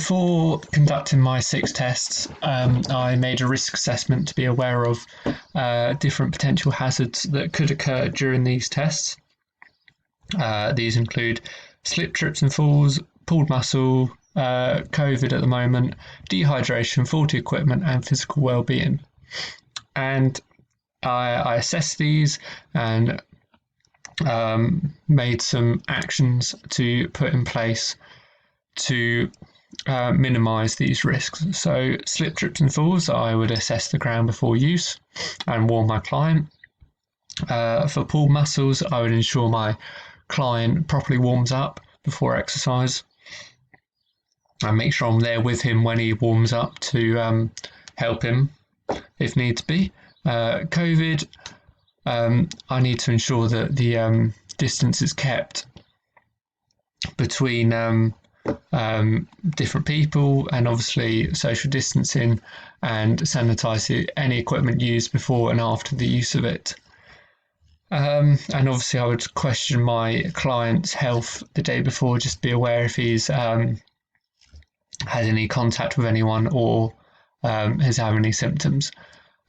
before conducting my 6 tests, I made a risk assessment to be aware of different potential hazards that could occur during these tests. These include slip, trips and falls, pulled muscle, COVID at the moment, dehydration, faulty equipment and physical well-being. And I assessed these and made some actions to put in place to minimise these risks. So slip, trips and falls, I would assess the ground before use and warn my client. For pulled muscles, I would ensure my client properly warms up before exercise and make sure I'm there with him when he warms up to help him if needs be. COVID, I need to ensure that the distance is kept between different people, and obviously social distancing, and sanitize any equipment used before and after the use of it. And obviously I would question my client's health the day before, just to be aware if he's had any contact with anyone or has had any symptoms.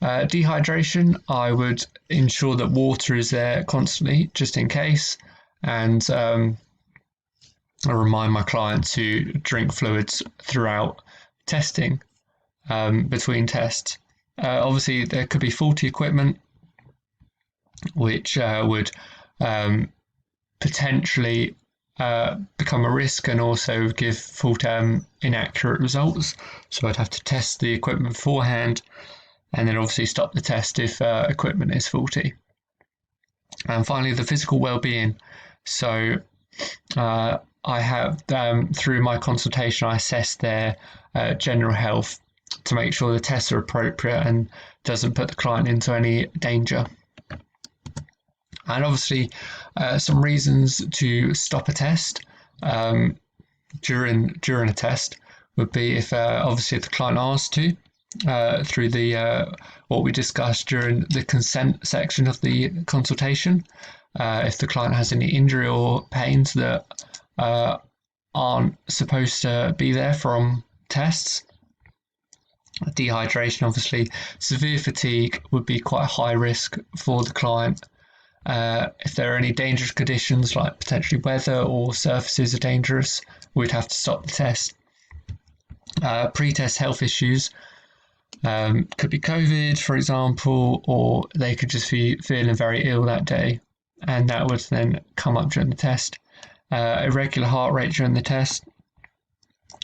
Dehydration, I would ensure that water is there constantly, just in case, and I remind my client to drink fluids throughout testing, between tests. Obviously, there could be faulty equipment, which would potentially become a risk and also give inaccurate results. So I'd have to test the equipment beforehand and then obviously stop the test if equipment is faulty. And finally, the physical well-being. So I have, through my consultation, I assess their general health to make sure the tests are appropriate and doesn't put the client into any danger. And obviously, some reasons to stop a test during a test would be if obviously if the client asks to, through the what we discussed during the consent section of the consultation. If the client has any injury or pains that aren't supposed to be there from tests. Dehydration, obviously, severe fatigue would be quite a high risk for the client. If there are any dangerous conditions like potentially weather or surfaces are dangerous, we'd have to stop the test. Pre-test health issues could be COVID, for example, or they could just be feeling very ill that day, and that would then come up during the test. Irregular heart rate during the test,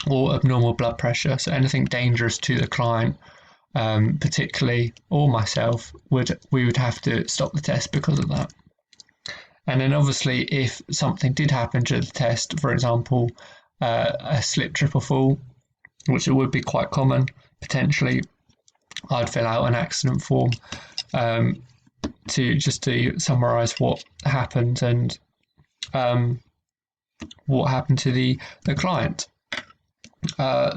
or abnormal blood pressure. So anything dangerous to the client, particularly, or myself, we would have to stop the test because of that. And then obviously if something did happen during the test, for example, a slip, trip or fall, which it would be quite common, potentially, I'd fill out an accident form to summarise what happened and what happened to the client.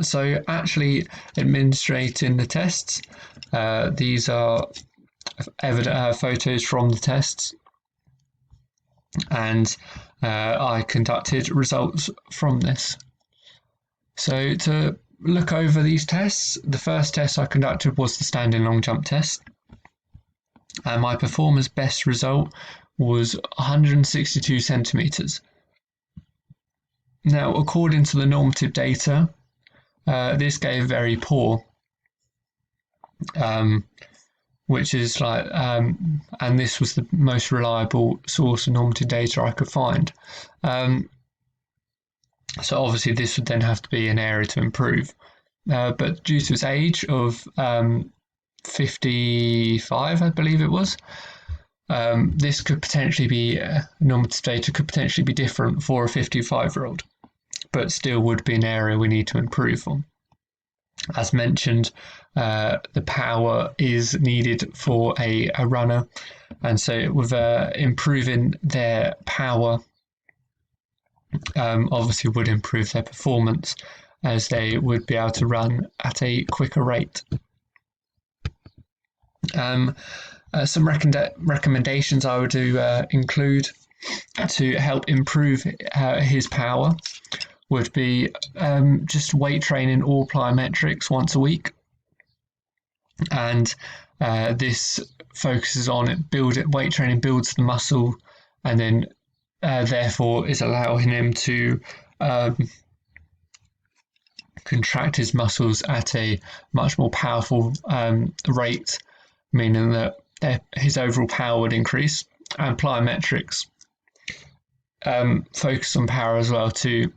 So actually administrating the tests, these are photos from the tests, and I conducted results from this. So to look over these tests, the first test I conducted was the standing long jump test, and my performer's best result was 162 centimetres. Now, according to the normative data, this gave very poor, which is like, and this was the most reliable source of normative data I could find. So obviously this would then have to be an area to improve. But due to his age of 55, I believe it was, this could potentially be, normative data could potentially be different for a 55-year-old, but still would be an area we need to improve on. As mentioned, the power is needed for a runner, and so with improving their power, obviously would improve their performance, as they would be able to run at a quicker rate. Some recommendations I would include to help improve his power would be just weight training or plyometrics once a week. And this focuses on weight training builds the muscle, and then therefore is allowing him to contract his muscles at a much more powerful rate, meaning that his overall power would increase. And plyometrics focus on power as well too.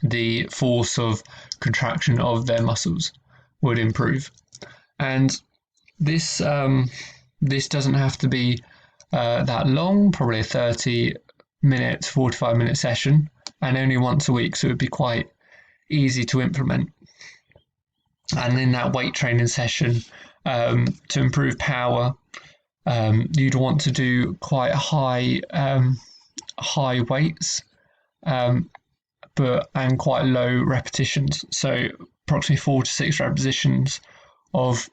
The force of contraction of their muscles would improve. And this doesn't have to be that long, probably a 30-minute, 45-minute session, and only once a week, so it would be quite easy to implement. And in that weight training session, to improve power, you'd want to do quite high weights, and quite low repetitions. So approximately 4 to 6 repetitions of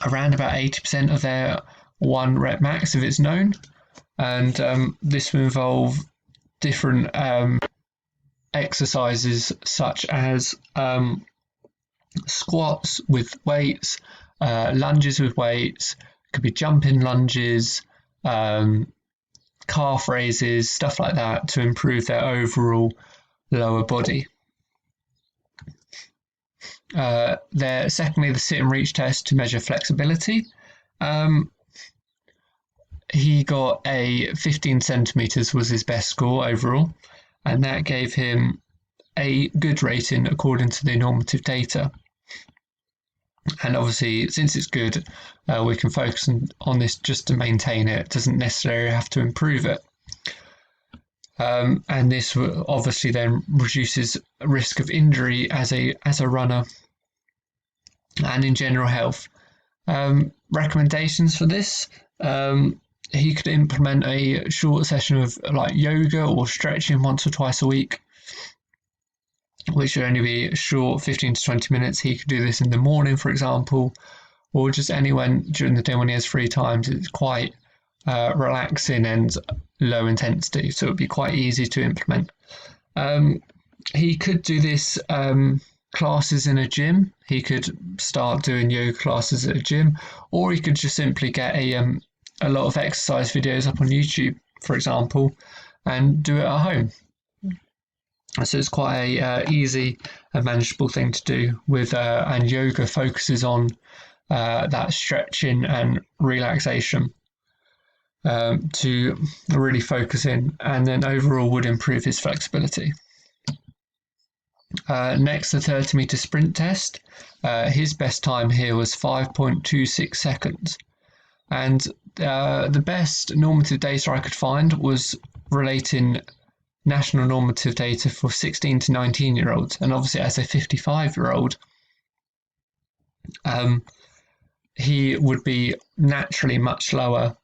around about 80% of their 1 rep max if it's known. And this will involve different exercises such as squats with weights, lunges with weights, could be jumping lunges, calf raises, stuff like that, to improve their overall lower body. Secondly, the sit and reach test to measure flexibility. He got a 15 centimeters was his best score overall, and that gave him a good rating according to the normative data. And obviously, since it's good, we can focus on this just to maintain it. It doesn't necessarily have to improve it. And this obviously then reduces risk of injury as a runner and in general health. Recommendations for this: he could implement a short session of like yoga or stretching once or twice a week, which should only be a short 15 to 20 minutes. He could do this in the morning, for example, or just anywhere during the day when he has free time. It's quite relaxing and low intensity, so it would be quite easy to implement. He could do this classes in a gym. He could start doing yoga classes at a gym, or he could just simply get a lot of exercise videos up on YouTube, for example, and do it at home. So it's quite a easy and manageable thing to do with, and yoga focuses on that stretching and relaxation to really focus in, and then overall would improve his flexibility. Next, the 30-meter sprint test. His best time here was 5.26 seconds. And the best normative data I could find was relating national normative data for 16 to 19-year-olds. And obviously, as a 55-year-old, he would be naturally much lower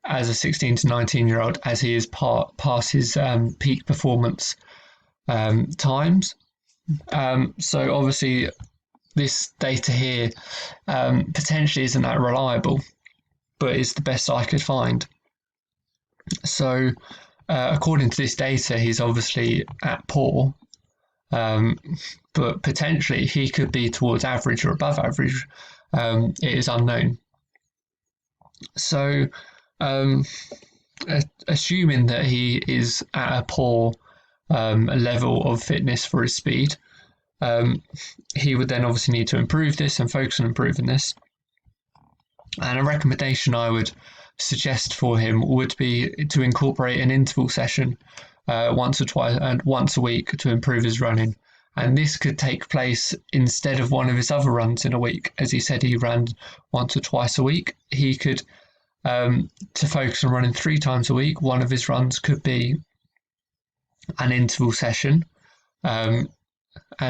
as a 16 to 19-year-old, as he is past his peak performance times. So obviously, this data here potentially isn't that reliable, but it's the best I could find. So according to this data, he's obviously at poor, but potentially he could be towards average or above average. It is unknown. So assuming that he is at a poor level of fitness for his speed, he would then obviously need to improve this and focus on improving this. And a recommendation I would suggest for him would be to incorporate an interval session once or twice and once a week to improve his running. And this could take place instead of one of his other runs in a week. As he said, he ran once or twice a week. He could, to focus on running 3 times a week, one of his runs could be an interval session. And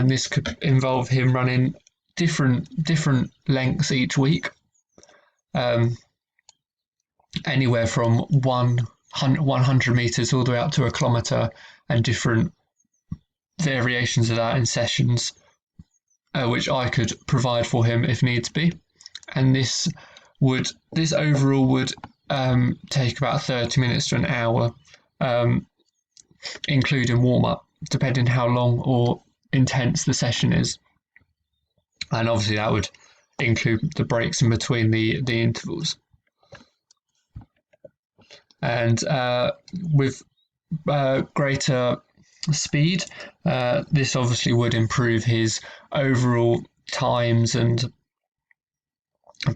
this could involve him running different lengths each week. Anywhere from 100 meters all the way up to a kilometer, and different variations of that in sessions, which I could provide for him if needs be. And this overall would take about 30 minutes to an hour, including warm-up, depending how long or intense the session is. And obviously that would include the breaks in between the intervals. And with greater speed, this obviously would improve his overall times and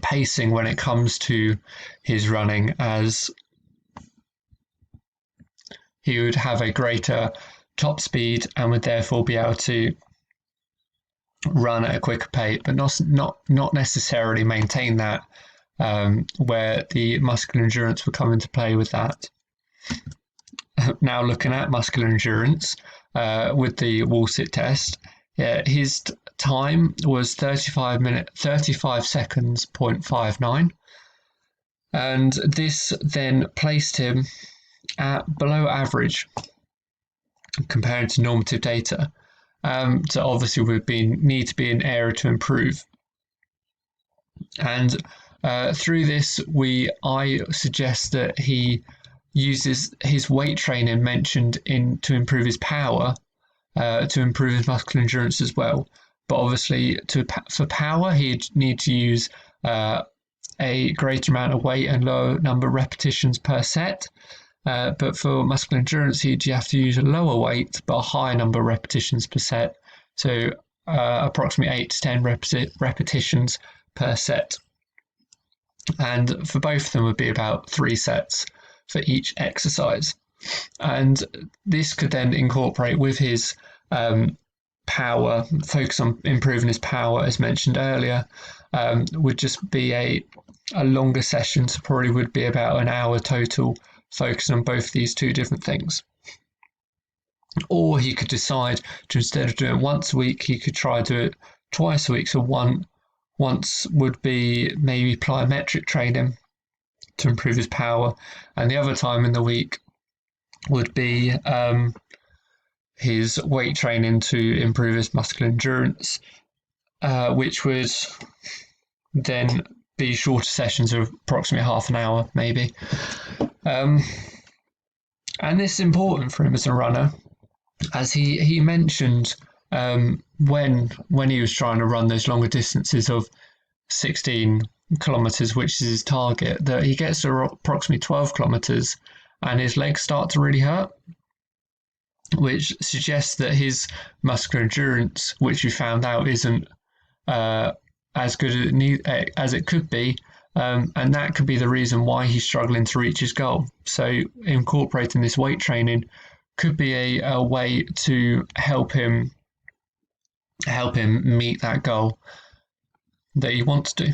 pacing when it comes to his running, as he would have a greater top speed and would therefore be able to run at a quicker pace, but not necessarily maintain that, where the muscular endurance would come into play with that. Now looking at muscular endurance with the wall sit test, his time was 35 seconds, 0.59, and this then placed him at below average compared to normative data. So obviously would need to be an area to improve. And through this, I suggest that he uses his weight training mentioned to improve his power, to improve his muscular endurance as well. But obviously, for power, he'd need to use a greater amount of weight and lower number of repetitions per set. But for muscular endurance, you have to use a lower weight but a higher number of repetitions per set. So approximately 8 to 10 repetitions per set. And for both of them would be about 3 sets for each exercise. And this could then incorporate with his power, focus on improving his power, as mentioned earlier, would just be a longer session, so probably would be about an hour total, focusing on both these two different things. Or he could decide to, instead of doing it once a week, he could try to do it twice a week. So once would be maybe plyometric training to improve his power, and the other time in the week would be his weight training to improve his muscular endurance, which would then be shorter sessions of approximately half an hour maybe. And this is important for him as a runner, as he mentioned when he was trying to run those longer distances of 16 kilometers, which is his target, that he gets to approximately 12 kilometers and his legs start to really hurt, which suggests that his muscular endurance, which we found out isn't as good as it could be, and that could be the reason why he's struggling to reach his goal. So incorporating this weight training could be a way to help him meet that goal that he wants to.